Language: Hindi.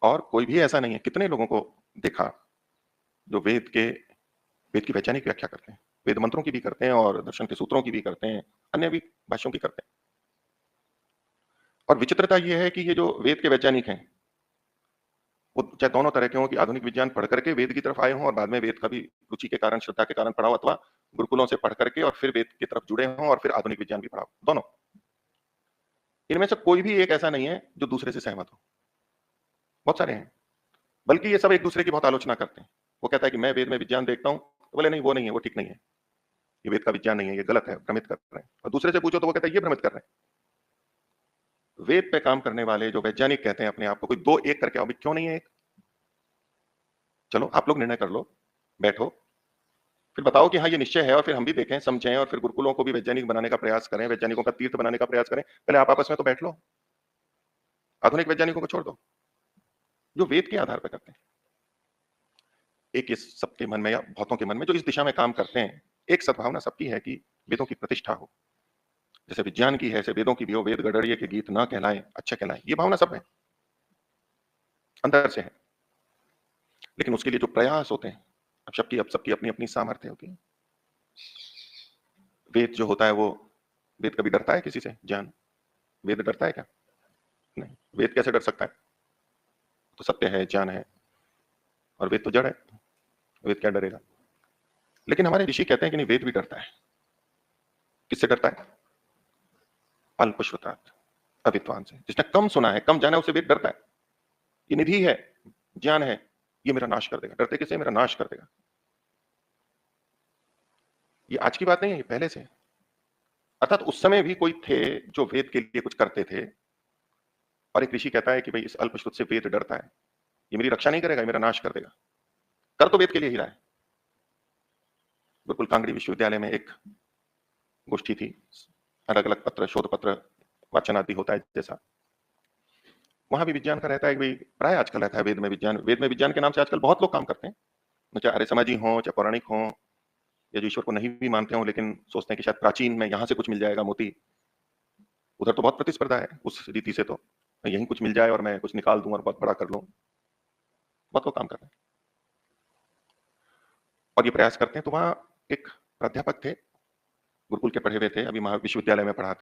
और कोई भी ऐसा नहीं है, कितने लोगों को देखा जो वेद की वैज्ञानिक व्याख्या करते हैं, वेद मंत्रों की भी करते हैं और दर्शन के सूत्रों की भी करते हैं, अन्य भी भाष्यों की करते हैं। और विचित्रता ये है कि ये जो वेद के वैज्ञानिक हैं, वो चाहे दोनों तरह के हों कि आधुनिक विज्ञान पढ़ करके वेद की तरफ आए हों और बाद में वेद का भी रुचि के कारण, श्रद्धा के कारण पढ़ा हो, अथवा गुरुकुलों से पढ़ करके और फिर वेद की तरफ जुड़े हों और फिर आधुनिक विज्ञान भी पढ़ा हो, दोनों। इनमें से कोई भी एक ऐसा नहीं है जो दूसरे से सहमत हो। बहुत सारे हैं। बल्कि ये सब एक दूसरे की बहुत आलोचना करते हैं। वो कहता है कि मैं वेद में विज्ञान देखता हूँ, तो बोले नहीं वो नहीं है, वो ठीक नहीं है। ये वेद का विज्ञान नहीं है, ये गलत है, भ्रमित कर रहे हैं। और दूसरे से पूछो तो वो कहता है ये भ्रमित कर रहे हैं। वेद पे काम करने वाले जो वैज्ञानिक कहते हैं अपने आप को, कोई दो एक करके आओ, क्यों नहीं है एक? चलो आप लोग निर्णय कर लो, बैठो, फिर बताओ कि हाँ ये निश्चय है, और फिर हम भी देखें, समझें, और फिर गुरुकुलों को भी वैज्ञानिक बनाने का प्रयास करें, वैज्ञानिकों का तीर्थ बनाने का प्रयास करें। पहले आप आपस में तो बैठ लो, आधुनिक वैज्ञानिकों को छोड़ दो, जो वेद के आधार पर करते हैं। एक इस सबके मन में या बहुतों के मन में जो इस दिशा में काम करते हैं, एक सद्भावना सबकी है कि वेदों की प्रतिष्ठा हो। जैसे विज्ञान की है, ऐसे वेदों की भी हो। वेद गडरिये के गीत ना कहलाएं, अच्छे कहलाएं, ये भावना सब है, अंदर से है। लेकिन उसके लिए जो प्रयास होते हैं, अब सबकी अपनी अपनी सामर्थ्य होती है। वेद जो होता है वो, वेद कभी डरता है किसी से? ज्ञान, वेद डरता है क्या? नहीं। वेद कैसे डर सकता है? तो सत्य है, ज्ञान है, और वेद तो जड़ है, वेद क्या डरेगा? लेकिन हमारे ऋषि कहते हैं कि नहीं, वेद भी डरता है। किससे डरता है? अल्पश्रुतात्, अविद्वान से। जिसने कम सुना है, कम जाना है, उसे वेद डरता है। ये निधि है, ज्ञान है, ये मेरा नाश कर देगा। डरते किससे? मेरा नाश कर देगा। ये आज की बात नहीं है, ये पहले से है। अर्थात उस समय भी कोई थे जो वेद के लिए कुछ करते थे, और एक ऋषि कहता है कि भाई इस अल्पश्रुत से वेद डरता है, ये मेरी रक्षा नहीं करेगा, ये मेरा नाश कर देगा। कर तो वेद के लिए ही रहा है। बिल्कुल कांगड़ी विश्वविद्यालय में एक गोष्ठी थी, अलग अलग पत्र, शोध पत्र वाचन आदि होता है जैसा, वहां भी विज्ञान का रहता है कि भाई प्राय आजकल रहता है वेद में विज्ञान। वेद में विज्ञान के नाम से आजकल बहुत लोग काम करते हैं, चाहे आर्य समाजी हों, चाहे पौराणिक हों, या जो ईश्वर को नहीं भी मानते हों लेकिन सोचते हैं कि शायद प्राचीन में यहाँ से कुछ मिल जाएगा मोती। उधर तो बहुत प्रतिस्पर्धा है उस रीति से, तो यहीं कुछ मिल जाए और मैं कुछ निकाल दूं और बहुत बड़ा कर लूं। बहुत लोग काम कर रहे हैं और ये प्रयास करते हैं। तो वहां एक प्राध्यापक थे, गुरुकुल के पढ़े हुए थे, अभी महाविश्वविद्यालय में पढ़ाते